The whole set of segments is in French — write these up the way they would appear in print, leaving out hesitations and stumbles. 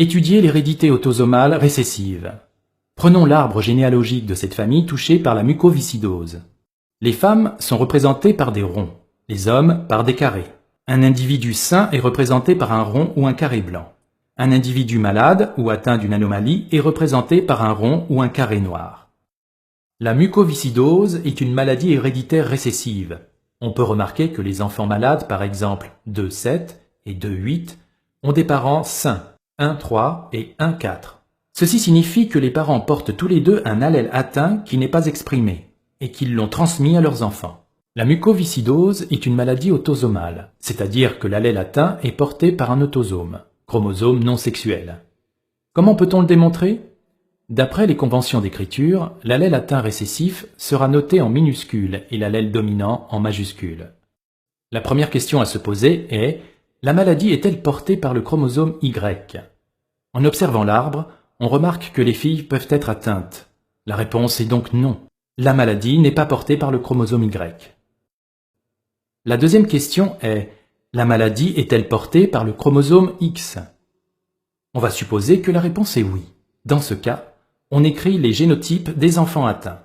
Étudier l'hérédité autosomale récessive. Prenons l'arbre généalogique de cette famille touchée par la mucoviscidose. Les femmes sont représentées par des ronds, les hommes par des carrés. Un individu sain est représenté par un rond ou un carré blanc. Un individu malade ou atteint d'une anomalie est représenté par un rond ou un carré noir. La mucoviscidose est une maladie héréditaire récessive. On peut remarquer que les enfants malades, par exemple 2,7 et 2,8, ont des parents sains, 1,3 et 1,4. Ceci signifie que les parents portent tous les deux un allèle atteint qui n'est pas exprimé et qu'ils l'ont transmis à leurs enfants. La mucoviscidose est une maladie autosomale, c'est-à-dire que l'allèle atteint est porté par un autosome, chromosome non sexuel. Comment peut-on le démontrer ? D'après les conventions d'écriture, l'allèle atteint récessif sera noté en minuscule et l'allèle dominant en majuscule. La première question à se poser est: la maladie est-elle portée par le chromosome Y ? En observant l'arbre, on remarque que les filles peuvent être atteintes. La réponse est donc non. La maladie n'est pas portée par le chromosome Y. La deuxième question est: la maladie est-elle portée par le chromosome X ? On va supposer que la réponse est oui. Dans ce cas, on écrit les génotypes des enfants atteints.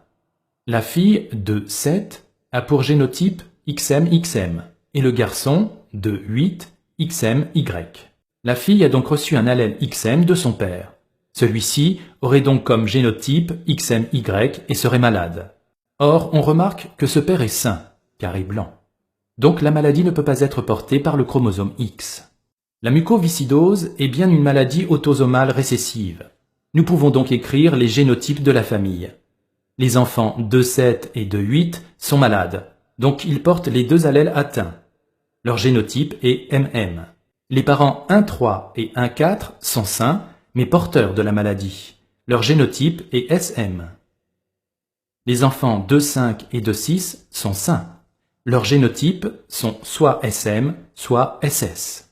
La fille de 7 a pour génotype XM-XM et le garçon de 8 XM-Y. La fille a donc reçu un allèle XM de son père. Celui-ci aurait donc comme génotype XM-Y et serait malade. Or, on remarque que ce père est sain, car est blanc. Donc la maladie ne peut pas être portée par le chromosome X. La mucoviscidose est bien une maladie autosomale récessive. Nous pouvons donc écrire les génotypes de la famille. Les enfants 2,7 et 2,8 sont malades, donc ils portent les deux allèles atteints. Leur génotype est MM. Les parents 1,3 et 1,4 sont sains, mais porteurs de la maladie. Leur génotype est SM. Les enfants 2,5 et 2,6 sont sains. Leurs génotypes sont soit SM, soit SS.